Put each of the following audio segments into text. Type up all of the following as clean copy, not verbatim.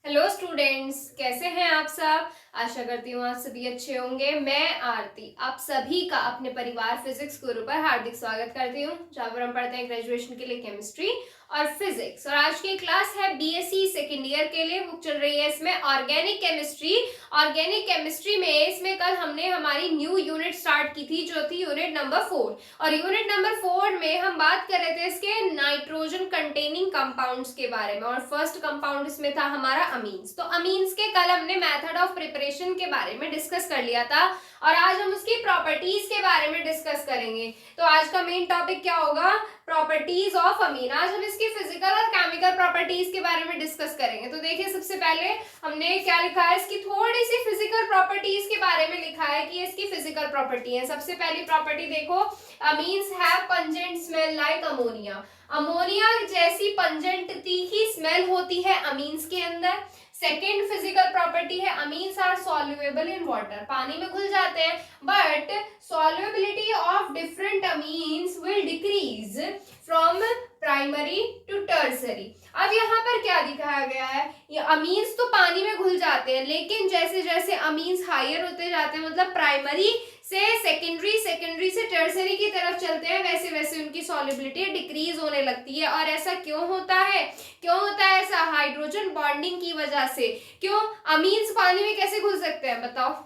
Hello students, कैसे हैं आप सब। आशा करती हूँ आप सभी अच्छे होंगे। मैं आरती आप सभी का अपने परिवार फिजिक्स गुरु पर हार्दिक स्वागत करती हूँ, जहाँ पर हम पढ़ते हैं ग्रेजुएशन के लिए केमिस्ट्री और फिजिक्स। और आज की क्लास है बीएससी सेकेंड ईयर के लिए। बुक चल रही है इसमें ऑर्गेनिक केमिस्ट्री। ऑर्गेनिक केमिस्ट्री में इसमें कल हमने हमारी न्यू यूनिट स्टार्ट की थी, जो थी यूनिट नंबर 4। और यूनिट नंबर 4 में हम बात कर रहे थे इसके नाइट्रोजन कंटेनिंग कंपाउंड्स के बारे में। और फर्स्ट कंपाउंड इसमें था हमारा अमीन्स। तो अमीन्स के कल हमने मेथड ऑफ प्रिपरेशन के बारे में डिस्कस कर लिया था, और आज हम उसकी प्रॉपर्टीज के बारे में डिस्कस करेंगे। तो आज का मेन टॉपिक क्या होगा? प्रॉपर्टीज ऑफ अमीन। आज हम इसकी फिजिकल और केमिकल प्रॉपर्टीज के बारे में डिस्कस करेंगे। तो देखिए, सबसे पहले हमने क्या लिखा है, इसकी थोड़ी सी फिजिकल प्रॉपर्टीज के बारे में लिखा है कि इसकी फिजिकल प्रॉपर्टी है। सबसे पहली प्रॉपर्टी देखो, amines have pungent smell like ammonia. Ammonia जैसी पंजेंट तीखी स्मेल होती है अमीन्स के अंदर। सेकेंड फिजिकल प्रॉपर्टी है, amines are soluble in water. पानी में घुल जाते हैं, but solubility of different amines will decrease from primary to tertiary. अब यहाँ पर क्या दिखाया गया है, ये अमीन्स तो पानी में घुल जाते हैं, लेकिन जैसे जैसे अमीन्स हायर होते जाते हैं, मतलब प्राइमरी से सेकेंडरी, सेकेंडरी से टर्सरी की तरफ चलते हैं, वैसे वैसे उनकी सॉल्युबिलिटी डिक्रीज होने लगती है। और ऐसा क्यों होता है? क्यों होता है ऐसा? हाइड्रोजन बॉन्डिंग की वजह से। क्यों? अमीन्स पानी में कैसे घुल सकते हैं बताओ?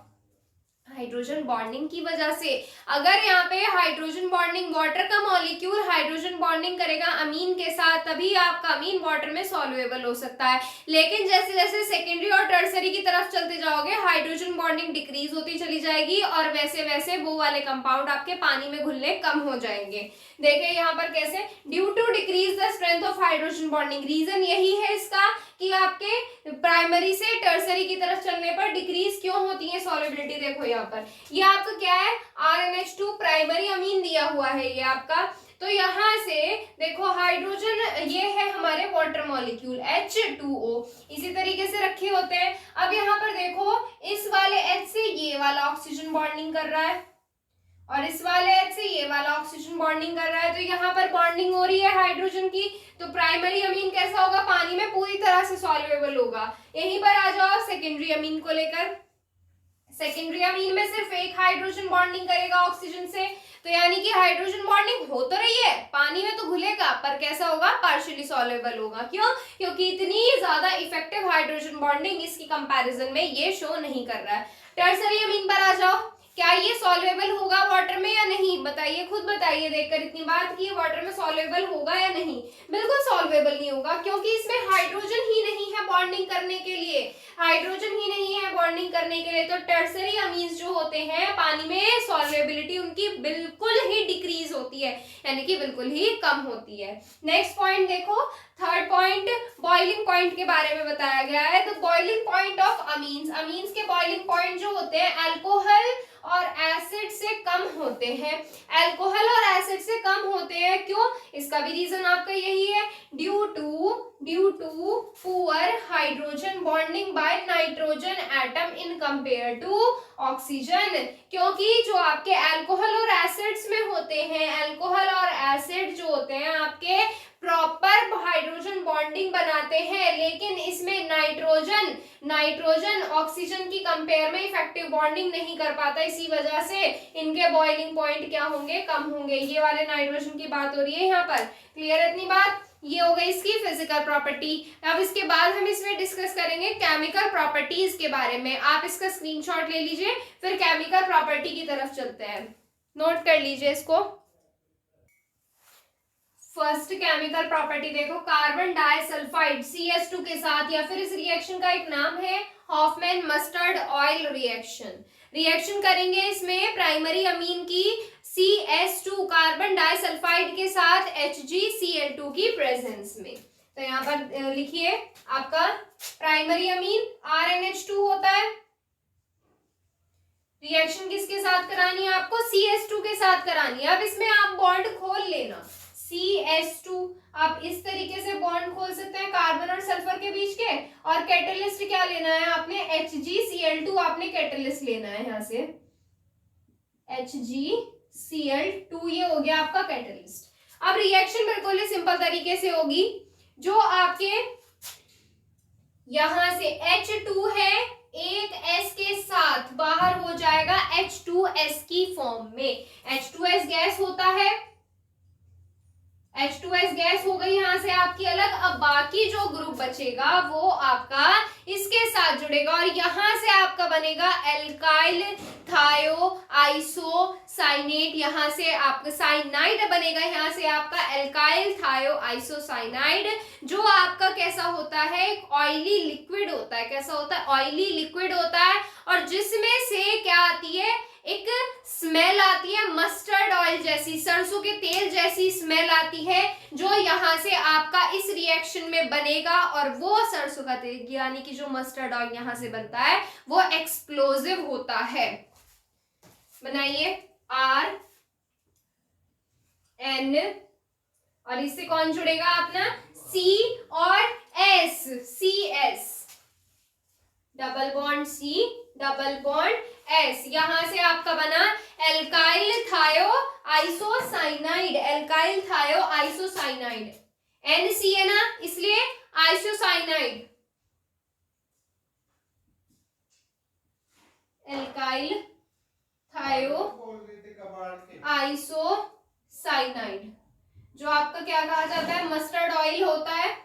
हाइड्रोजन बॉन्डिंग की वजह से। अगर यहाँ पे हाइड्रोजन बॉन्डिंग, वाटर का मॉलिक्यूल हाइड्रोजन बॉन्डिंग करेगा अमीन के साथ, तभी आपका अमीन वाटर में सॉल्युएबल हो सकता है। लेकिन जैसे जैसे सेकेंडरी और टर्सरी की तरफ चलते जाओगे, हाइड्रोजन बॉन्डिंग डिक्रीज होती चली जाएगी, और वैसे वैसे वो वाले कंपाउंड आपके पानी में घुलने कम हो जाएंगे। देखिए यहाँ पर कैसे, due to decrease the strength of hydrogen bonding. Reason यही है इसका कि आपके प्राइमरी से टर्सरी की तरफ चलने पर डिक्रीज क्यों होती है सॉल्युबिलिटी। देखो यहाँ पर ये आपका क्या है, RNH2 प्राइमरी अमीन दिया हुआ है ये आपका। तो यहाँ से देखो, हाइड्रोजन ये है हमारे वाटर मॉलिक्यूल H2O, इसी तरीके से रखे होते हैं। अब यहाँ पर देखो, इस वाले H से ये वाला ऑक्सीजन बॉन्डिंग कर रहा है, और इस वाले H से ये वाला ऑक्सीजन बॉन्डिंग कर रहा है। तो यहाँ पर बॉन्डिंग हो रही है हाइड्रोजन की। तो प्राइमरी अमीन कैसा होगा? पानी में पूरी तरह से सॉल्युएबल होगा। यहीं पर आ जाओ सेकेंडरी अमीन को लेकर। सेकेंडरी अमीन में सिर्फ एक हाइड्रोजन बॉन्डिंग करेगा ऑक्सीजन से। तो यानी कि हाइड्रोजन बॉन्डिंग हो तो रही है, पानी में तो घुलेगा, पर कैसा होगा? पार्शियली सॉल्युएबल होगा। क्यों? क्योंकि इतनी ज्यादा इफेक्टिव हाइड्रोजन बॉन्डिंग इसकी कंपैरिजन में ये शो नहीं कर रहा है। टर्सरी अमीन पर आ जाओ, क्या ये सॉल्युएबल होगा वाटर में या नहीं? बताइए, खुद बताइए, देखकर इतनी बात की, वाटर में सॉल्युएबल होगा या नहीं? बिल्कुल सॉल्युएबल नहीं होगा, क्योंकि इसमें हाइड्रोजन ही नहीं है बॉन्डिंग करने के लिए। हाइड्रोजन ही नहीं है बॉन्डिंग करने के लिए। तो टर्सरी अमीन्स जो होते हैं, पानी में सॉल्युएबिलिटी उनकी बिल्कुल ही डिक्रीज होती है, यानी कि बिल्कुल ही कम होती है। नेक्स्ट पॉइंट देखो, थर्ड पॉइंट, बॉइलिंग पॉइंट के बारे में बताया गया है। तो boiling point of amines, amines के बॉइलिंग पॉइंट जो होते हैं अल्कोहल और एसिड से कम होते हैं। अल्कोहल और एसिड से कम होते हैं, क्यों? इसका भी रीजन आपका यही है, due to poor hydrogen bonding by nitrogen atom in compare to oxygen. क्योंकि जो आपके अल्कोहल और एसिड्स में होते हैं, अल्कोहल और एसिड जो होते हैं आपके प्रॉपर हाइड्रोजन बॉन्डिंग बनाते हैं, लेकिन इसमें नाइट्रोजन ऑक्सीजन की कंपेयर में इफेक्टिव बॉन्डिंग नहीं कर पाता। इसी वजह से इनके बॉइलिंग पॉइंट क्या होंगे? कम होंगे। ये वाले नाइट्रोजन की बात हो रही है यहाँ पर। क्लियर इतनी बात? ये हो गई इसकी फिजिकल प्रॉपर्टी। अब इसके बाद हम इसमें डिस्कस करेंगे केमिकल प्रॉपर्टीज के बारे में। आप इसका स्क्रीनशॉट ले लीजिए, फिर केमिकल प्रॉपर्टी की तरफ चलते हैं। नोट कर लीजिए इसको। फर्स्ट केमिकल प्रॉपर्टी देखो, कार्बन डाइसल्फाइड CH2 के साथ, या फिर इस रिएक्शन का एक नाम है Hofmann mustard oil reaction. Reaction करेंगे इसमें प्राइमरी अमीन की CH2 कार्बन डाइसल्फाइड के साथ HgCl2 की प्रेजेंस में। तो यहाँ पर लिखिए, आपका प्राइमरी अमीन RNH2 होता है। रिएक्शन किसके साथ करानी है आपको? CH2 के साथ करानी है। अब इसमें आप बॉन्ड खोल लेना, CH2, आप इस तरीके से बॉन्ड खोल सकते हैं कार्बन और सल्फर के बीच के। और कैटलिस्ट क्या लेना है आपने? HgCl2 आपने कैटलिस्ट लेना है। यहाँ से HgCl2 ये हो गया आपका कैटलिस्ट। अब रिएक्शन बिल्कुल ही सिंपल तरीके से होगी। जो आपके यहां से H2 है, एक S के साथ बाहर हो जाएगा H2S की फॉर्म में। H2S गैस होता है, H2S गैस हो गई यहां से आपकी अलग। अब बाकी जो ग्रुप बचेगा वो आपका इसके साथ जुड़ेगा और यहां से आपका बनेगा एल्काइल थायो आइसोसाइनेट, यहां से आपका साइनाइड बनेगा, यहां से आपका एल्काइल थायो आइसोसाइनाइड, जो आपका कैसा होता है, एक ऑयली लिक्विड होता है। कैसा होता है? ऑयली लिक्विड होता है, और जिसमें से क्या आती है, एक स्मेल आती है मस्टर्ड ऑयल जैसी, सरसों के तेल जैसी स्मेल आती है, जो यहां से आपका इस रिएक्शन में बनेगा। और वो सरसों का तेल यानी कि जो मस्टर्ड ऑयल यहां से बनता है वो एक्सप्लोजिव होता है। बनाइए RN, और इससे कौन जुड़ेगा अपना, C और S, CS, double bond C, double bond S, यहां से आपका बना एल्काइल थायो आइसोसाइनाइड, एल्काइल थायो आइसोसाइनाइड, NC है ना इसलिए आइसोसाइनाइड, एल्काइल थायो आइसोसाइनाइड, जो आपका क्या कहा जाता है, मस्टर्ड ऑयल होता है।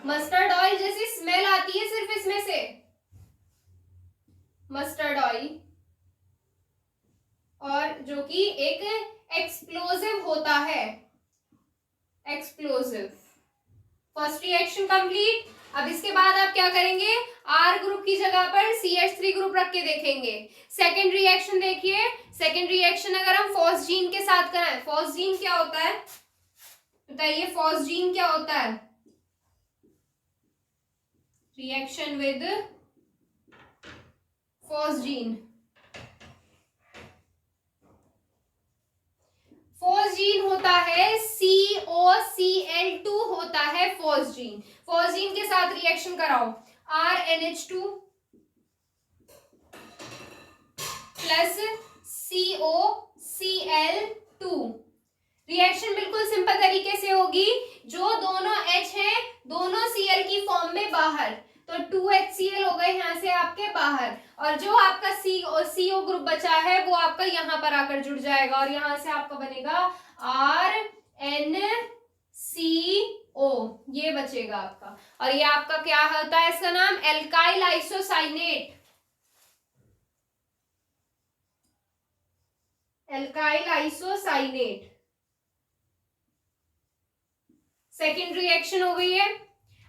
मस्टर्ड ऑयल जैसी स्मेल आती है सिर्फ इसमें से, मस्टर्ड ऑयल, और जो कि एक एक्सप्लोजिव होता है, एक्सप्लोजिव। First reaction complete. अब इसके बाद आप क्या करेंगे, R ग्रुप की जगह पर CH3 ग्रुप रख के देखेंगे। सेकेंड रिएक्शन देखिए, सेकेंड रिएक्शन अगर हम फॉस्जीन के साथ कराएं, फॉस्जीन क्या होता है बताइए, फॉस्जीन क्या होता है, रिएक्शन विद फॉस्जीन, फॉस्जीन होता है COCl2 होता है फॉस्जीन। फॉस्जीन के साथ रिएक्शन कराओ, RNH2 प्लस COCl2, रिएक्शन बिल्कुल सिंपल तरीके से होगी। जो दोनों H हैं दोनों Cl की फॉर्म में बाहर, तो 2HCl हो गए यहाँ से आपके बाहर, और जो आपका CO ग्रुप बचा है वो आपका यहाँ पर आकर जुड़ जाएगा, और यहाँ से आपका बनेगा RNCO, ये बचेगा आपका। और ये आपका क्या होता है, इसका नाम alkyl isocyanate, alkyl isocyanate. Second reaction हो गई है।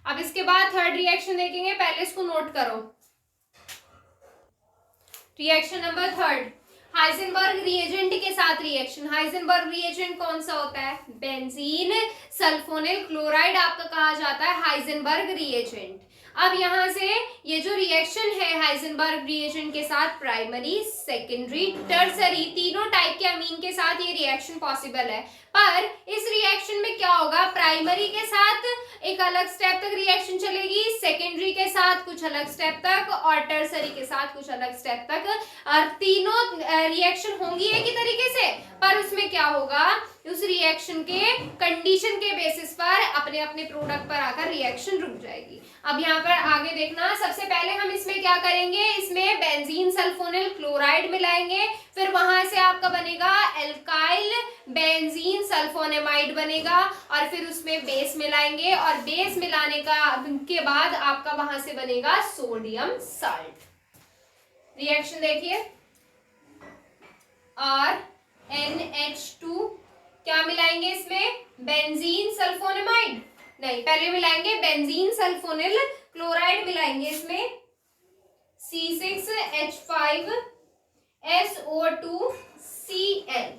अब इसके बाद थर्ड रिएक्शन देखेंगे, पहले इसको नोट करो। Reaction number third, Heisenberg reagent के साथ रिएक्शन। हाइजेनबर्ग रिएजेंट कौन सा होता है, बेंजीन सल्फोनिल क्लोराइड आपका कहा जाता है हाइजेनबर्ग रिएजेंट। अब यहां से ये जो रिएक्शन है हाइजेनबर्ग रिएजेंट के साथ, प्राइमरी, सेकेंडरी, टर्सरी, तीनों टाइप के अमीन के साथ ये रिएक्शन पॉसिबल है। पर इस रिएक्शन में क्या होगा, प्राइमरी के साथ एक अलग स्टेप तक रिएक्शन चलेगी, सेकेंडरी के साथ कुछ अलग स्टेप तक, और टर्सरी के साथ कुछ अलग स्टेप तक, और तीनों रिएक्शन होंगी एक ही तरीके से, पर उसमें क्या होगा, उस रिएक्शन के कंडीशन के बेसिस पर अपने अपने प्रोडक्ट पर आकर रिएक्शन रुक जाएगी। अब यहाँ पर आगे देखना, सबसे पहले हम इसमें क्या करेंगे, इसमें बेंजीन सल्फोनिल क्लोराइड मिलाएंगे, फिर वहां से आपका बनेगा एल्काइल बेंजीन सल्फोनेमाइड बनेगा, और फिर उसमें बेस मिलाएंगे, और बेस मिलाने के बाद आपका वहां से बनेगा सोडियम साल्ट। रिएक्शन देखिए, RNH2, क्या मिलाएंगे इसमें, बेंजीन सल्फोनेमाइड, नहीं पहले मिलाएंगे बेंजीन सल्फोनिल क्लोराइड मिलाएंगे इसमें, C6H5SO2Cl,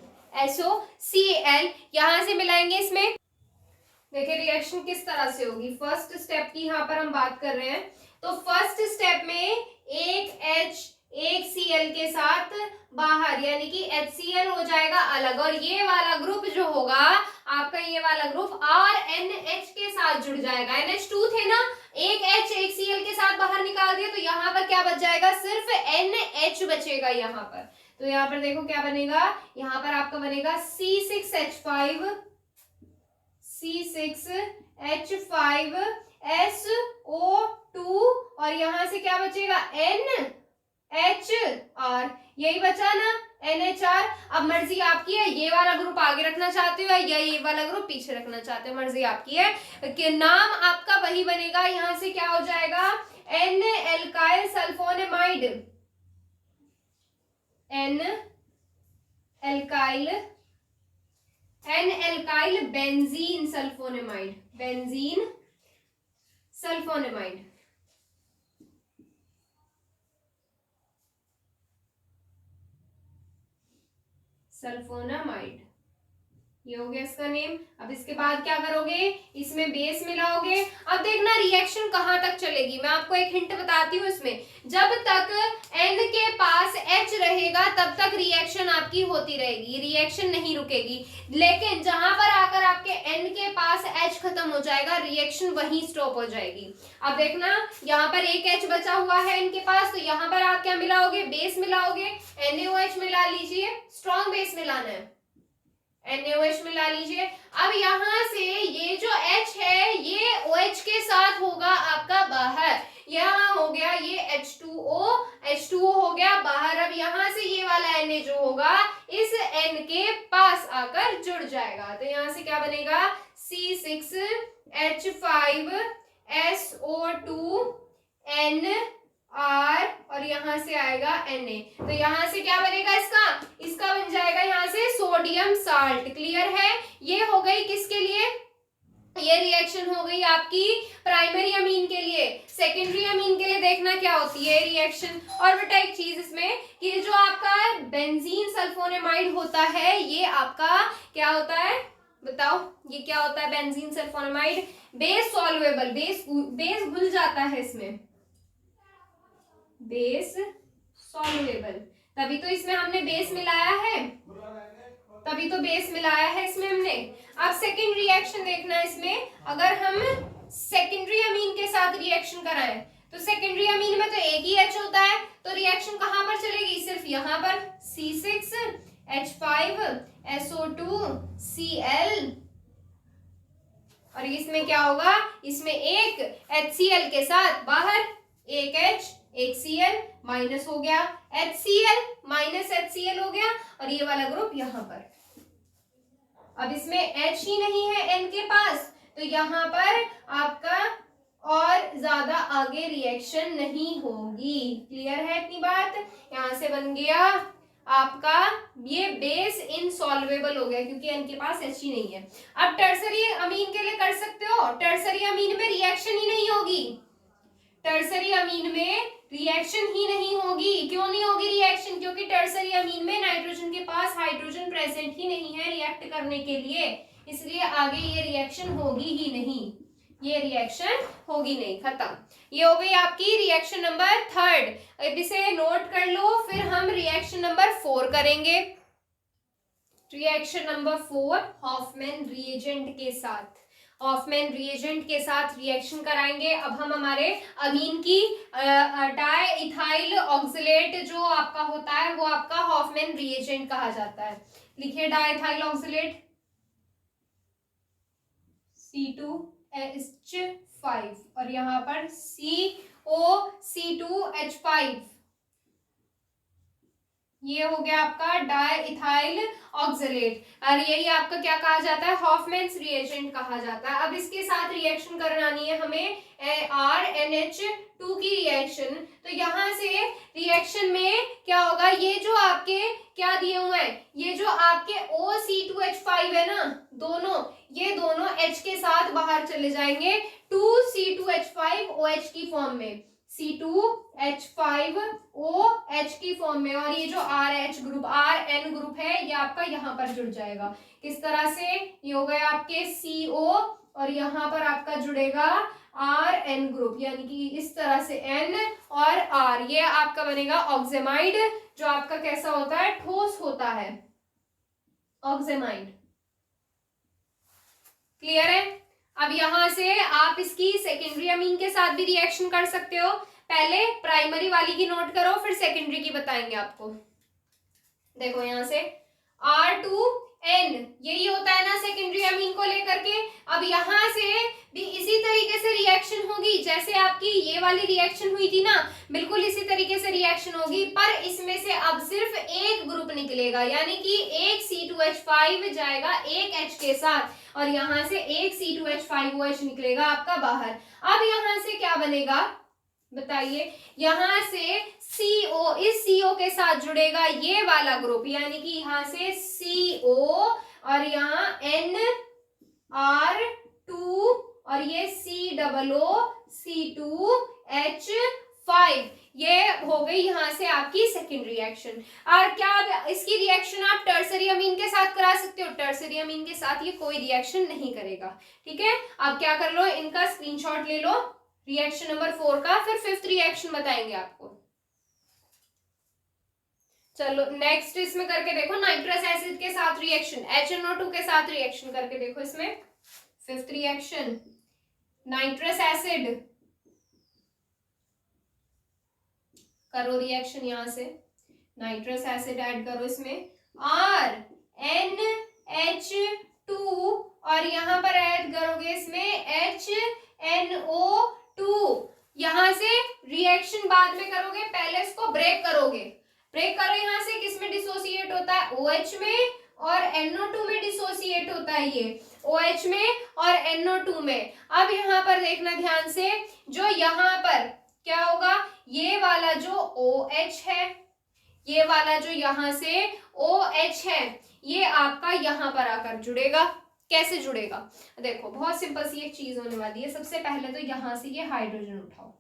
SOCl यहां से मिलाएंगे इसमें। देखिए रिएक्शन किस तरह से होगी, फर्स्ट स्टेप की यहाँ पर हम बात कर रहे हैं। तो फर्स्ट स्टेप में एक H एक Cl के साथ बाहर, यानी कि HCl हो जाएगा अलग, और ये वाला ग्रुप जो होगा आपका, ये वाला ग्रुप RNH के साथ जुड़ जाएगा। NH2 थे ना, एक H एक Cl के साथ बाहर निकाल दिया, तो यहाँ पर क्या बच जाएगा, सिर्फ NH बचेगा यहाँ पर। तो यहाँ पर देखो क्या बनेगा, यहाँ पर आपका बनेगा C6H5SO2, और और यहां से क्या बचेगा NHR, यही बचा ना NHR। अब मर्जी आपकी है, ये वाला ग्रुप आगे रखना चाहते हो या ये वाला ग्रुप पीछे रखना चाहते हो, मर्जी आपकी है कि नाम आपका वही बनेगा। यहां से क्या हो जाएगा N alkyl sulphonamide, N alkyl benzene sulphonamide, benzene sulphonamide. Sulphonamide, ये हो गया इसका नेम। अब इसके बाद क्या करोगे, इसमें बेस मिलाओगे। अब देखना रिएक्शन कहां तक चलेगी, मैं आपको एक हिंट बताती हूँ इसमें। जब तक N के पास H रहेगा तब तक रिएक्शन आपकी होती रहेगी, रिएक्शन नहीं रुकेगी। लेकिन जहां पर आकर आपके N के पास H खत्म हो जाएगा, रिएक्शन वहीं स्टॉप हो जाएगी। अब देखना यहाँ पर एक H बचा हुआ है N के पास, तो यहाँ पर आप क्या मिलाओगे, बेस मिलाओगे। NaOH मिला लीजिए, स्ट्रॉन्ग बेस मिलाना है, NaOH मिला लीजिए। अब यहां से ये जो H है ये OH के साथ होगा आपका बाहर, यहाँ हो गया ये H2O हो गया बाहर। अब यहां से ये वाला Na जो होगा इस N के पास आकर जुड़ जाएगा, तो यहां से क्या बनेगा C6H5SO2Nr और यहां से आएगा Na। तो यहां से क्या बनेगा इसका बन जाएगा यहां से सोडियम साल्ट। क्लियर है, ये हो गई किसके लिए, ये रिएक्शन हो गई आपकी प्राइमरी अमीन के लिए। सेकेंडरी अमीन के लिए देखना क्या होती है रिएक्शन। और बेटा एक चीज इसमें कि जो आपका बेंजीन सल्फोनेमाइड होता है ये आपका क्या होता है, बताओ ये क्या होता है बेंजीन सल्फोनेमाइड, बेस सॉल्युएबल, बेस घुल जाता है इसमें, बेस सॉल्युएबल। तभी तो इसमें हमने बेस मिलाया है, तभी तो बेस मिलाया है इसमें हमने। अब सेकंड रिएक्शन देखना इसमें, अगर हम सेकेंडरी अमीन के साथ रिएक्शन कराएं तो सेकेंडरी अमीन में तो एक ही H होता है, तो रिएक्शन कहां पर चलेगी, सिर्फ यहां पर C6H5SO2Cl। और इसमें क्या होगा, इसमें एक HCl के साथ बाहर एक H एक Cl माइनस हो गया, HCl माइनस HCl हो गया और ये वाला ग्रुप यहां पर। अब इसमें H ही नहीं है N के पास, तो यहां पर आपका और ज्यादा आगे रिएक्शन नहीं होगी। क्लियर है इतनी बात, यहां से बन गया आपका ये बेस इनसॉल्वेबल हो गया क्योंकि N के पास H ही नहीं है। अब टर्सरी अमीन के लिए कर सकते हो, टर्सरी अमीन में रिएक्शन ही नहीं होगी, टर्सरी अमीन में रिएक्शन ही नहीं होगी। क्यों नहीं होगी रिएक्शन, क्योंकि टर्सरी अमीन में नाइट्रोजन के पास हाइड्रोजन प्रेजेंट ही नहीं है रिएक्ट करने के लिए, इसलिए आगे ये रिएक्शन होगी ही नहीं, ये रिएक्शन होगी नहीं, खत्म। ये हो गई आपकी रिएक्शन नंबर 3। अब इसे नोट कर लो, फिर हम रिएक्शन नंबर 4 करेंगे। रिएक्शन नंबर 4 हॉफमैन रिएजेंट के साथ, हॉफमैन रिएजेंट के साथ रिएक्शन कराएंगे। अब हम हमारे अमीन की डाई इथाइल ऑक्सिलेट जो आपका होता है वो आपका हॉफमैन रिएजेंट कहा जाता है। लिखिए डाई इथाइल ऑक्सिलेट C2H5 और यहाँ पर COC2H5, ये हो गया आपका डाई इथाइल ऑक्सिलेट और यही आपका क्या कहा जाता है, हॉफमैन्स रिएजेंट कहा जाता है। अब इसके साथ रिएक्शन करानी है हमें RNH2 की रिएक्शन, तो यहां से रिएक्शन में क्या होगा, ये जो आपके क्या दिए हुए हैं, ये जो आपके OC2H5 है ना, दोनों ये दोनों H के साथ बाहर चले जाएंगे 2C2H5OH की फॉर्म में, C2H5OH की फॉर्म में, और ये जो RH ग्रुप RN ग्रुप है ये आपका यहाँ पर जुड़ जाएगा। किस तरह से, ये हो गया आपके CO और यहाँ पर आपका जुड़ेगा RN ग्रुप, यानी कि इस तरह से N और R, ये आपका बनेगा ऑक्सेमाइड, जो आपका कैसा होता है, ठोस होता है, ऑक्सेमाइड। क्लियर है। अब यहां से आप इसकी सेकेंडरी अमीन के साथ भी रिएक्शन कर सकते हो, पहले प्राइमरी वाली की नोट करो फिर सेकेंडरी की बताएंगे आपको। देखो यहां से R2 N, यही होता है ना सेकेंडरी अमीन को लेकर के। अब यहां से भी इसी तरीके से रिएक्शन होगी जैसे आपकी ये वाली रिएक्शन हुई थी ना, बिल्कुल इसी तरीके से रिएक्शन होगी, पर इसमें से अब सिर्फ एक ग्रुप निकलेगा, यानी कि एक C2H5 जाएगा एक H के साथ और यहां से एक C2H5OH निकलेगा आपका बाहर। अब यहां से क्या बनेगा बताइए, यहां से CO इस CO के साथ जुड़ेगा ये वाला ग्रुप, यानी कि यहां से CO और यहाँ NR2 और ये COOC2H5, ये हो गई यहां से आपकी सेकेंड रिएक्शन। और क्या इसकी रिएक्शन आप टर्सरी अमीन के साथ करा सकते हो? टर्सरी अमीन के साथ ये कोई रिएक्शन नहीं करेगा, ठीक है। अब क्या कर लो, इनका स्क्रीनशॉट ले लो रिएक्शन नंबर 4 का, फिर फिफ्थ रिएक्शन बताएंगे आपको। चलो नेक्स्ट इसमें करके देखो, नाइट्रस एसिड के साथ रिएक्शन, HNO2 के साथ रिएक्शन करके देखो। इसमें फिफ्थ रिएक्शन, नाइट्रस एसिड, करो रिएक्शन, यहां से नाइट्रस एसिड ऐड करो इसमें, RNH2 और यहां पर ऐड करोगे इसमें HNO2। यहां से रिएक्शन बाद में करोगे, पहले इसको ब्रेक करोगे। ब्रेक करो, यहां से किसमें डिसोसिएट होता है? OH में, और NO2 में डिसोसिएट होता है ये, OH में और NO2 में। अब यहां पर देखना ध्यान से, जो यहां पर क्या होगा, ये वाला जो OH है, ये वाला जो यहां से OH है, ये आपका यहां पर आकर जुड़ेगा। कैसे जुड़ेगा देखो, बहुत सिंपल सी एक चीज होने वाली है। सबसे पहले तो यहां से ये हाइड्रोजन उठाओ,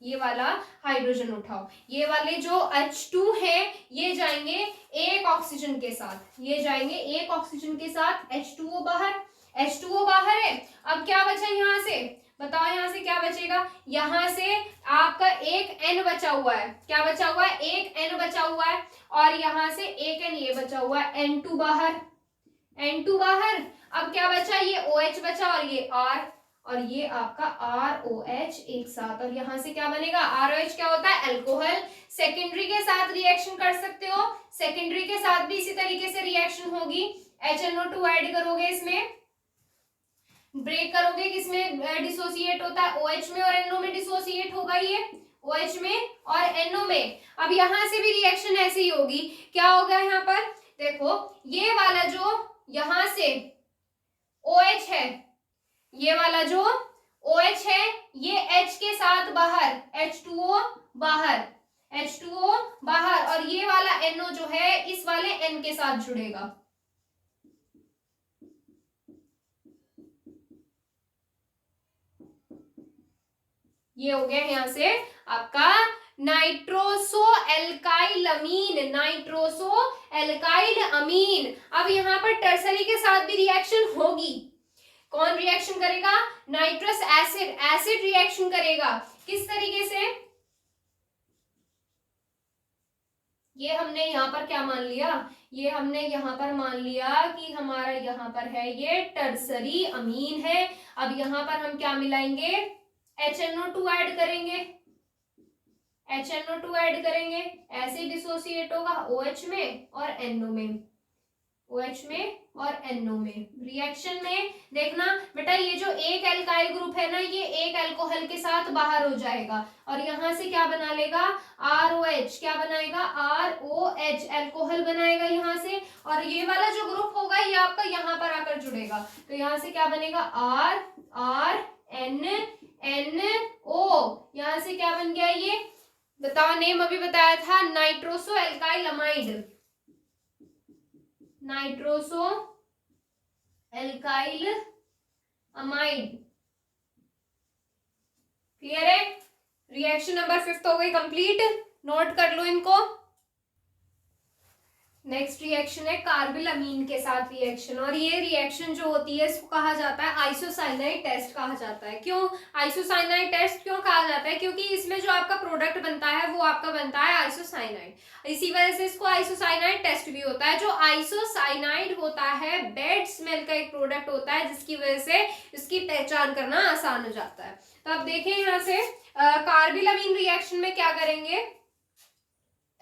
ये वाला हाइड्रोजन उठाओ, ये वाले जो H2 है ये जाएंगे एक ऑक्सीजन के साथ, ये जाएंगे एक ऑक्सीजन के साथ, H2O बाहर, H2O बाहर है। अब क्या बचा यहां से बताओ, यहां से क्या बचेगा? यहां से आपका एक N बचा हुआ है, क्या बचा हुआ है? एक N बचा हुआ है, और यहां से एक N ये बचा हुआ है, N2 बाहर, N2 बाहर। अब क्या बचा? ये OH बचा और ये R, और ये आपका ROH एक साथ, और यहां से क्या बनेगा? ROH क्या होता है? अल्कोहल। सेकेंडरी के साथ रिएक्शन कर सकते हो, सेकेंडरी के साथ भी इसी तरीके से रिएक्शन होगी। HNO2 ऐड करोगे इसमें, ब्रेक करोगे, किसमें डिसोसिएट होता है? OH में और NO में डिसोसिएट होगा ये, OH में और NO में। अब यहां से भी रिएक्शन ऐसी ही होगी। क्या होगा यहाँ पर देखो, ये वाला जो यहां से OH है, ये वाला जो OH है ये H के साथ बाहर, H2O बाहर, H2O बाहर, और ये वाला NO जो है इस वाले N के साथ जुड़ेगा। ये हो गया यहां से आपका नाइट्रोसो एल्काइल अमीन, नाइट्रोसो एल्काइल अमीन। अब यहाँ पर टर्सरी के साथ भी रिएक्शन होगी। कौन रिएक्शन करेगा? नाइट्रस एसिड, एसिड रिएक्शन करेगा। किस तरीके से? ये हमने यहाँ पर क्या मान लिया? ये हमने यहाँ पर मान लिया कि हमारा यहाँ पर है ये टर्सरी अमीन है। अब यहाँ पर हम क्या मिलाएंगे? HNO2 ऐड करेंगे, HNO2 ऐड करेंगे, ऐसे डिसोसिएट होगा OH में और NO में, OH में और NO में। रिएक्शन में देखना बेटा, ये जो एक एल्काइल ग्रुप है ना, ये एक अल्कोहल के साथ बाहर हो जाएगा, और यहां से क्या बना लेगा? ROH, क्या बनाएगा? ROH, अल्कोहल बनाएगा यहां से, और ये वाला जो ग्रुप होगा ये आपका यहाँ पर आकर जुड़ेगा, तो यहां से क्या बनेगा? NO। यहां से क्या बन गया ये बताओ, नेम अभी बताया था, nitroso alkyl amide, nitroso alkyl amide. Clear है? रिएक्शन नंबर 5 हो गई कंप्लीट, नोट कर लो इनको। नेक्स्ट रिएक्शन है कार्बिल अमीन के साथ रिएक्शन, और ये रिएक्शन जो होती है इसको कहा जाता है आइसोसाइनाइड टेस्ट कहा जाता है। क्यों आइसोसाइनाइड टेस्ट क्यों कहा जाता है? क्योंकि इसमें जो आपका प्रोडक्ट बनता है वो आपका बनता है आइसोसाइनाइड, इसी वजह से इसको आइसोसाइनाइड टेस्ट भी होता है। जो आइसोसाइनाइड होता है बैड स्मेल का एक प्रोडक्ट होता है, जिसकी वजह से इसकी पहचान करना आसान हो जाता है। तो अब देखें यहाँ से कार्बिल अमीन रिएक्शन में क्या करेंगे,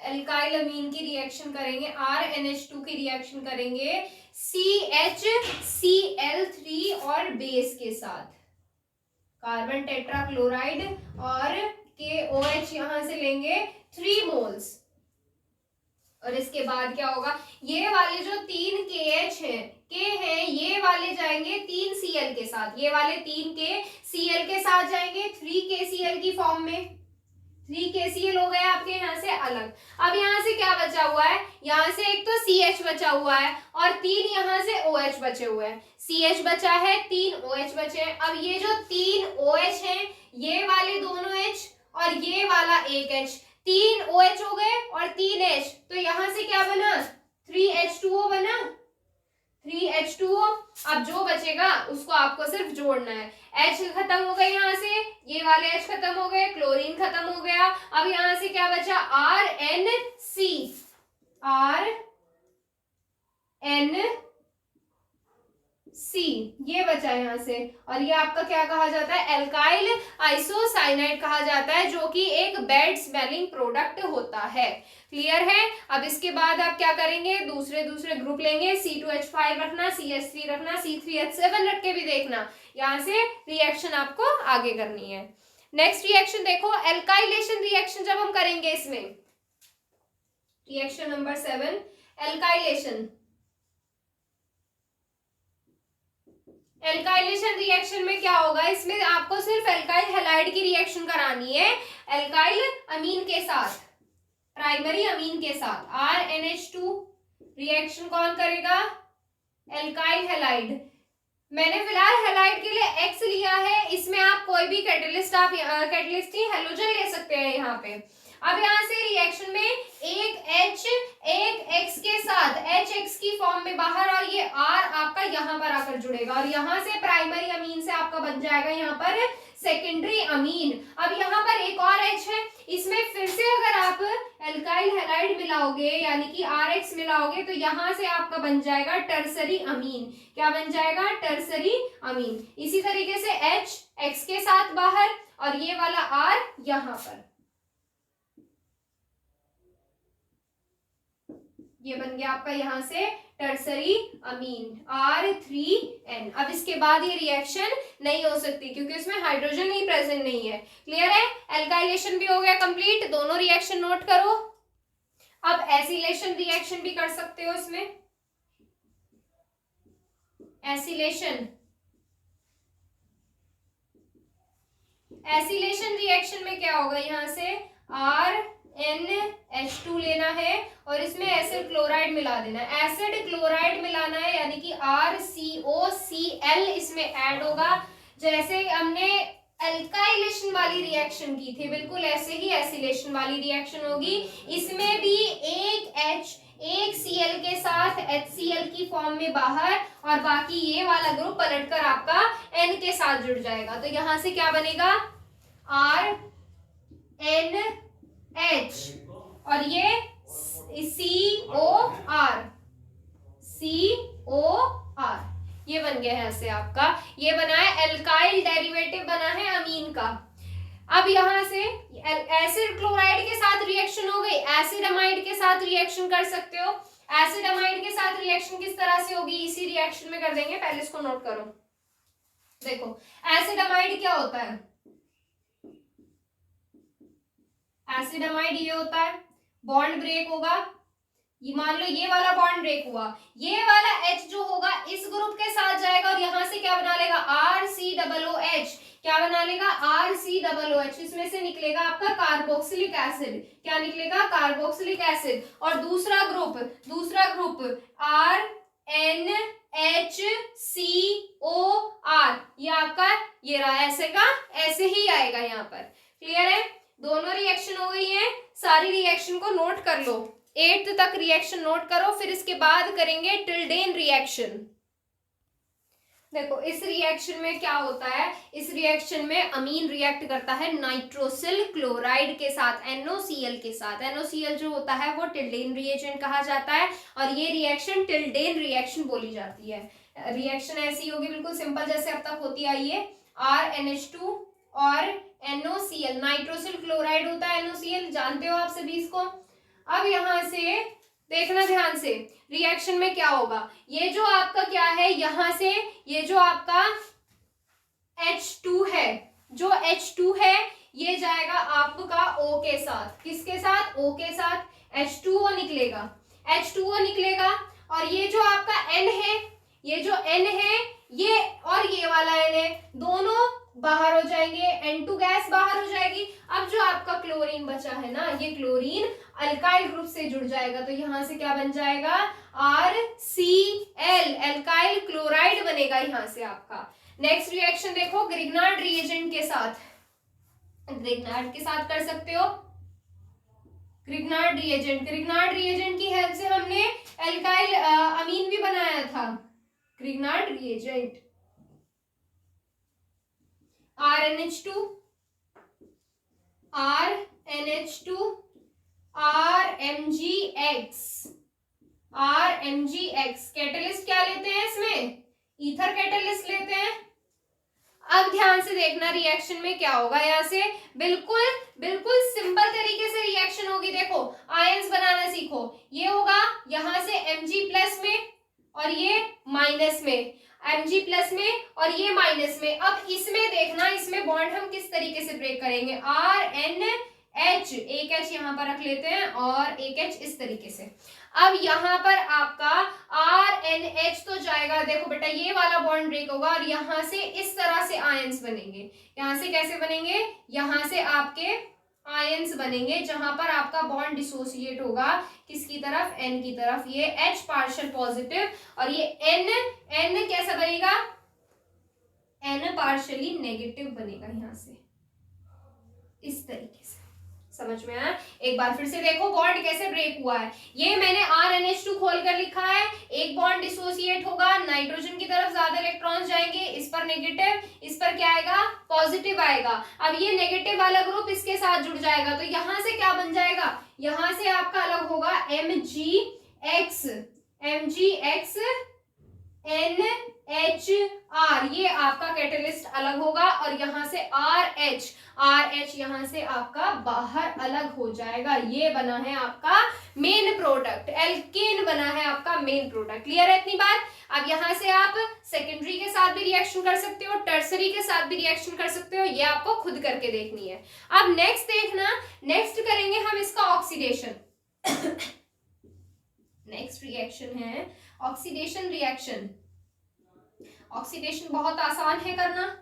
एल्काइल अमीन की रिएक्शन करेंगे, RNH2 की रिएक्शन करेंगे CHCl3 और बेस के साथ, कार्बन टेट्राक्लोराइड और KOH यहां से लेंगे 3 मोल्स। और इसके बाद क्या होगा, ये वाले जो 3 KH हैं, के हैं, ये वाले जाएंगे 3 Cl के साथ, ये वाले 3 के Cl के साथ जाएंगे 3 KCl की फॉर्म में, 3 KCl हो गया आपके यहाँ से अलग। अब यहाँ से क्या बचा हुआ है, यहाँ से एक तो CH बचा हुआ है और 3 यहाँ से OH बचे हुए हैं, CH बचा है, 3 OH बचे हैं। अब ये जो 3 OH हैं, ये वाले दोनों H और ये वाला एक H, 3 OH हो गए और 3 H, तो यहाँ से क्या बना, 3H2O बना, 3H2O। अब जो बचेगा उसको आपको सिर्फ जोड़ना है, H खत्म हो गए यहाँ से, ये वाले H खत्म हो गए, क्लोरीन खत्म हो गया। अब यहाँ से क्या बचा, RNC, ये बचा यहाँ से। और ये आपका क्या कहा जाता है, एल्काइल आइसोसाइनाइड कहा जाता है, जो कि एक बैड स्मेलिंग प्रोडक्ट होता है। क्लियर है। अब इसके बाद आप क्या करेंगे, दूसरे ग्रुप लेंगे, C2H5 रखना, CH3 रखना, C3H7 रख के भी देखना, यहाँ से रिएक्शन आपको आगे करनी है। नेक्स्ट रिएक्शन देखो, एल्काइलेशन रिएक्शन जब हम करेंगे इसमें, reaction number 7 alkylation. Alkylation reaction में क्या होगा, इसमें आपको सिर्फ एल्काइल हैलाइड की रिएक्शन करानी है एल्काइल अमीन के साथ, प्राइमरी अमीन के साथ। RNH2 रिएक्शन कौन करेगा, एल्काइल हैलाइड। मैंने फिलहाल हैलाइड के लिए X लिया है, इसमें आप कोई भी कैटलिस्ट, आप कैटलिस्ट ही हेलोजन ले सकते हैं यहाँ पे। अब यहाँ से रिएक्शन में एक H एक X के साथ, HX की फॉर्म में बाहर, और ये R आपका यहाँ पर आकर जुड़ेगा और यहाँ से प्राइमरी अमीन से आपका बन जाएगा यहाँ पर सेकेंडरी अमीन। अब यहाँ पर एक और H है, इसमें फिर से अगर आप एल्काइल हैलाइड मिलाओगे यानी कि RX मिलाओगे तो यहाँ से आपका बन जाएगा टर्सरी अमीन। क्या बन जाएगा, टर्सरी अमीन। इसी तरीके से H X के साथ बाहर और ये वाला R यहाँ पर, ये बन गया आपका यहाँ से टर्सरी अमीन R3N। अब इसके बाद ये रिएक्शन नहीं हो सकती क्योंकि इसमें हाइड्रोजन ही प्रेजेंट नहीं है। क्लियर है। एल्काइलेशन भी हो गया कंप्लीट, दोनों रिएक्शन नोट करो। अब एसिलेशन रिएक्शन भी कर सकते हो इसमें। एसिलेशन रिएक्शन में क्या होगा, यहाँ से RNH2 लेना है और इसमें एसिड क्लोराइड मिला देना है। एसिड क्लोराइड मिलाना है यानी कि RCOCl इसमें ऐड होगा। जैसे हमने एल्काइलेशन वाली रिएक्शन की थी, बिल्कुल ऐसे ही एसिलेशन वाली रिएक्शन होगी। इसमें भी एक H एक Cl के साथ HCl की फॉर्म में बाहर और बाकी ये वाला ग्रुप पलटकर आपका N के साथ जुड़ जाएगा। तो यहां से क्या बनेगा, RNH और ये COR ये बन गया है ऐसे आपका। ये बना है एल्काइल डेरिवेटिव बना है अमीन का। अब यहां से एसिड क्लोराइड के साथ रिएक्शन हो गई, एसिड अमाइड के साथ रिएक्शन कर सकते हो। एसिड अमाइड के साथ रिएक्शन किस तरह से होगी, इसी रिएक्शन में कर देंगे, पहले इसको नोट करो। देखो एसिड अमाइड क्या होता है, एसिड अमाइड ये होता है, बॉन्ड ब्रेक होगा, ये मान लो ये वाला बॉन्ड ब्रेक हुआ, ये वाला H जो होगा इस ग्रुप के साथ जाएगा और यहां से क्या बना लेगा, RCOOH। क्या बना लेगा, RCOOH। इसमें से निकलेगा आपका कार्बोक्सिलिक एसिड। क्या निकलेगा, कार्बोक्सिलिक एसिड। और दूसरा ग्रुप RNHCOR, ये आपका ये रहा, ऐसे का ऐसे ही आएगा यहाँ पर। क्लियर है। दोनों रिएक्शन हो गई है, सारी रिएक्शन को नोट कर लो, 8th तक रिएक्शन नोट करो। फिर इसके बाद करेंगे टिल्डेन रिएक्शन। देखो इस रिएक्शन में क्या होता है, इस रिएक्शन में अमीन रिएक्ट करता है नाइट्रोसिल क्लोराइड के साथ, NOCl के साथ। NOCl जो होता है वो टिल्डेन रिएजेंट कहा जाता है और ये रिएक्शन टिल्डेन रिएक्शन बोली जाती है। रिएक्शन ऐसी होगी बिल्कुल सिंपल जैसे अब तक होती आई है। RNH2 और NOCl, नाइट्रोसिल क्लोराइड होता है NOCl, जानते हो आप सभी इसको। अब यहां से देखना ध्यान से, रिएक्शन में क्या होगा, ये जो आपका क्या है, यहां से ये जो आपका H2 है, जो H2 है ये जाएगा आपका O के साथ, किसके साथ, O के साथ, H2O निकलेगा, H2O निकलेगा। और ये जो आपका N है, ये जो N है ये और ये वाला N है, दोनों बाहर हो जाएंगे, N2 गैस बाहर हो जाएगी। अब जो आपका क्लोरीन बचा है ना, ये क्लोरीन अल्काइल ग्रुप से जुड़ जाएगा, तो यहां से क्या बन जाएगा, RCl, अल्काइल क्लोराइड बनेगा यहां से आपका। नेक्स्ट रिएक्शन देखो ग्रिग्नार्ड रिएजेंट के साथ, ग्रिग्नार्ड के साथ कर सकते हो, ग्रिग्नार्ड रिएजेंट की हेल्प से हमने एल्काइल अमीन भी बनाया था। Grignard reagent RNH2 RMGX catalyst क्या लेते हैं इसमें, ईथर कैटलिस्ट लेते हैं। अब ध्यान से देखना रिएक्शन में क्या होगा, यहाँ से बिल्कुल बिल्कुल सिंपल तरीके से रिएक्शन होगी। देखो आयंस बनाना सीखो, ये होगा यहाँ से Mg प्लस में और ये माइनस में, Mg प्लस में और ये माइनस में। अब इसमें देखना, इसमें बॉन्ड हम किस तरीके से ब्रेक करेंगे, RNH, एक H यहाँ पर रख लेते हैं और एक H इस तरीके से। अब यहाँ पर आपका RNH तो जाएगा, देखो बेटा ये वाला बॉन्ड ब्रेक होगा और यहाँ से इस तरह से आयंस बनेंगे। यहाँ से कैसे बनेंगे, यहाँ से आपके आयंस बनेंगे जहां पर आपका बॉन्ड डिसोसिएट होगा किसकी तरफ, N की तरफ। ये H पार्शियल पॉजिटिव और ये N कैसा बनेगा, N पार्शियली नेगेटिव बनेगा यहां से इस तरीके से। समझ में आया, एक बार फिर से देखो बॉन्ड कैसे ब्रेक हुआ है। ये मैंने RNH2 खोल कर लिखा है, एक बॉन्ड डिसोसिएट होगा, नाइट्रोजन की तरफ ज्यादा इलेक्ट्रॉन्स जाएंगे, इस पर नेगेटिव, इस पर क्या आएगा, पॉजिटिव आएगा। अब ये नेगेटिव वाला ग्रुप इसके साथ जुड़ जाएगा, तो यहां से क्या बन जाएगा, यहां से आपका अलग होगा MgX NHR, ये आपका कैटलिस्ट अलग होगा और यहां से RH यहां से आपका बाहर अलग हो जाएगा। ये बना है आपका मेन प्रोडक्ट, एल्केन बना है आपका मेन प्रोडक्ट। क्लियर है इतनी बात। अब यहां से आप सेकेंडरी के साथ भी रिएक्शन कर सकते हो, टर्सरी के साथ भी रिएक्शन कर सकते हो, ये आपको खुद करके देखनी है। अब नेक्स्ट देखना, नेक्स्ट करेंगे हम इसका ऑक्सीडेशन। नेक्स्ट रिएक्शन है ऑक्सीडेशन रिएक्शन। ऑक्सीडेशन बहुत आसान है करना,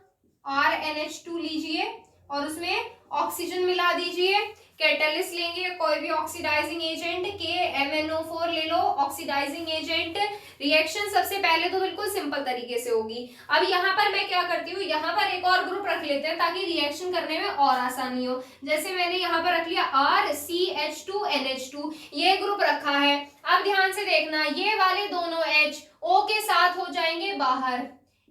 RNH2 लीजिए और उसमें ऑक्सीजन मिला दीजिए, कैटलिस्ट लेंगे कोई भी ऑक्सीडाइजिंग एजेंट, KMnO4 ले लो ऑक्सीडाइजिंग एजेंट। रिएक्शन सबसे पहले तो बिल्कुल सिंपल तरीके से होगी। अब यहाँ पर मैं क्या करती हूँ, यहाँ पर एक और ग्रुप रख लेते हैं ताकि रिएक्शन करने में और आसानी हो। जैसे मैंने यहाँ पर रख लिया RCH2NH2, ये ग्रुप रखा है। अब ध्यान से देखना, ये वाले दोनों H O के साथ हो जाएंगे बाहर,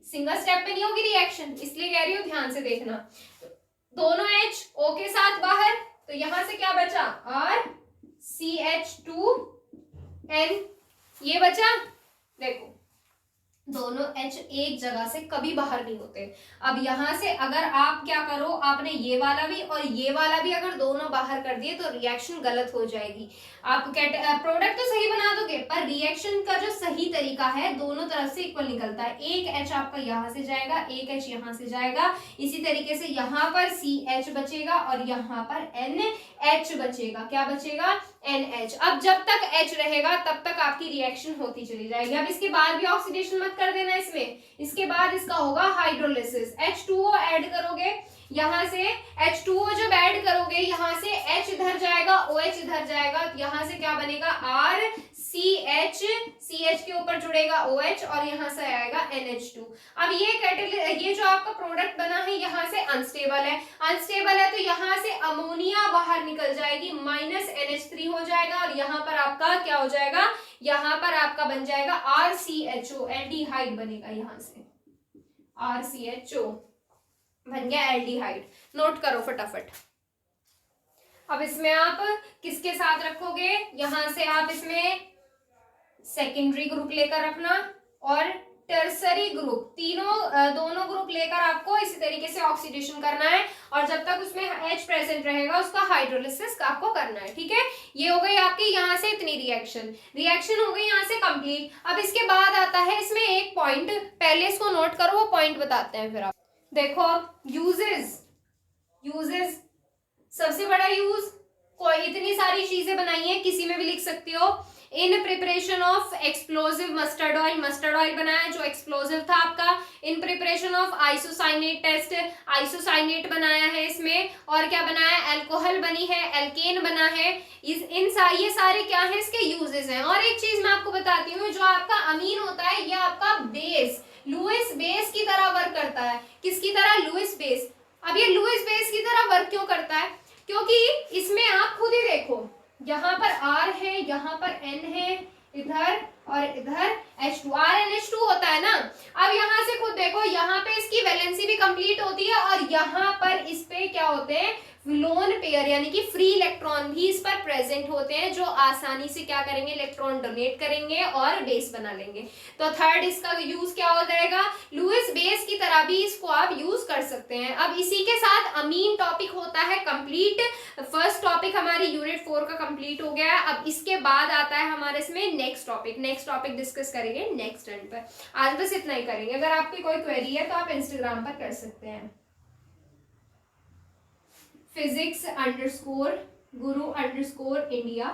सिंगल स्टेप में नहीं होगी रिएक्शन, इसलिए कह रही हूँ ध्यान से देखना। दोनों H O के साथ बाहर, तो यहां से क्या बचा, RCH2N, ये बचा। देखो दोनों H एक जगह से कभी बाहर नहीं होते। अब यहां से अगर आप क्या करो, आपने ये वाला भी और ये वाला भी अगर दोनों बाहर कर दिए तो रिएक्शन गलत हो जाएगी। आप प्रोडक्ट तो सही बना दोगे पर रिएक्शन का जो सही तरीका है दोनों तरफ से इक्वल निकलता है। एक H आपका यहां से जाएगा, एक H यहां से जाएगा, इसी तरीके से यहाँ पर CH बचेगा और यहाँ पर NH बचेगा। क्या बचेगा, NH। अब जब तक H रहेगा तब तक आपकी रिएक्शन होती चली जाएगी। अब इसके बाद भी ऑक्सीडेशन मत कर देना इसमें, इसके बाद इसका होगा हाइड्रोलिसिस। H2O ऐड करोगे, यहाँ से H2O जब ऐड करोगे यहाँ से H इधर जाएगा, OH इधर जाएगा, यहाँ से क्या बनेगा, RCH, CH के ऊपर जुड़ेगा OH और यहाँ से आएगा NH2। अब ये जो आपका प्रोडक्ट बना है यहाँ से अनस्टेबल है, तो यहाँ से अमोनिया बाहर निकल जाएगी, -NH3 हो जाएगा और यहाँ पर आपका क्या हो जाएगा, यहाँ पर आपका बन जाएगा RCHO, एल्डिहाइड बनेगा। यहाँ से RCHO बन गया एल्डिहाइड, नोट करो फटाफट। अब इसमें आप किसके साथ रखोगे, यहां से आप इसमें सेकेंडरी ग्रुप लेकर रखना और टर्सरी ग्रुप, दोनों ग्रुप लेकर आपको इसी तरीके से ऑक्सीडेशन करना है और जब तक उसमें H प्रेजेंट रहेगा उसका हाइड्रोलिसिस आपको करना है। ठीक है, ये हो गई आपकी यहाँ से इतनी रिएक्शन हो गई यहाँ से कंप्लीट। अब इसके बाद आता है इसमें एक पॉइंट, पहले इसको नोट करो, वो पॉइंट बताते हैं फिर आप देखो। अब यूजेस सबसे बड़ा यूज, कोई इतनी सारी चीजें बनाई है, किसी में भी लिख सकती हो। In preparation of explosive mustard oil बनाया जो एक्सप्लोजिव था आपका। In preparation of isocyanate test, isocyanate बनाया है इसमें। और क्या बनाया, अल्कोहल बनी है, एल्केन बना है। ये सारे क्या है, इसके यूजेस हैं। और एक चीज मैं आपको बताती हूँ, जो आपका अमीन होता है ये आपका बेस, लुईस बेस की तरह वर्क करता है। किसकी तरह, लुईस बेस। अब ये लुईस बेस की तरह वर्क क्यों करता है, क्योंकि इसमें आप खुद ही देखो, यहाँ पर R है, यहाँ पर N है, इधर और इधर H2, RnH2 होता है ना। अब यहाँ से खुद देखो, यहाँ पे इसकी वैलेंसी भी कंप्लीट होती है और यहाँ पर इस पे क्या होते हैं, लोन पेयर यानी कि फ्री इलेक्ट्रॉन भी इस पर प्रेजेंट होते हैं, जो आसानी से क्या करेंगे, इलेक्ट्रॉन डोनेट करेंगे और बेस बना लेंगे। तो थर्ड इसका यूज क्या हो जाएगा, लुईस बेस की तरह भी इसको आप यूज कर सकते हैं। अब इसी के साथ अमीन टॉपिक होता है कंप्लीट। फर्स्ट टॉपिक हमारी यूनिट 4 का कंप्लीट हो गया है। अब इसके बाद आता है हमारे इसमें नेक्स्ट टॉपिक डिस्कस करेंगे नेक्स्ट टर्न पर। आज बस इतना ही करेंगे। अगर आपकी कोई क्वेरी है तो आप इंस्टाग्राम पर कर सकते हैं, physics_guru_India,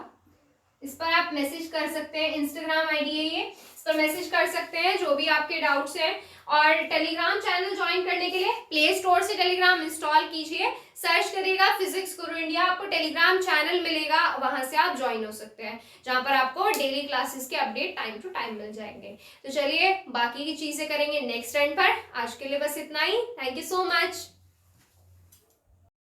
इस पर आप मैसेज कर सकते हैं। इंस्टाग्राम आईडी है ये, इस पर मैसेज कर सकते हैं जो भी आपके डाउट्स हैं। और टेलीग्राम चैनल ज्वाइन करने के लिए प्ले स्टोर से टेलीग्राम इंस्टॉल कीजिए, सर्च करिएगा फिजिक्स गुरु इंडिया, आपको टेलीग्राम चैनल मिलेगा, वहां से आप ज्वाइन हो सकते हैं, जहां पर आपको डेली क्लासेस के अपडेट टाइम टू टाइम मिल जाएंगे। तो चलिए बाकी की चीजें करेंगे नेक्स्ट टाइम पर। आज के लिए बस इतना ही। Thank you so much.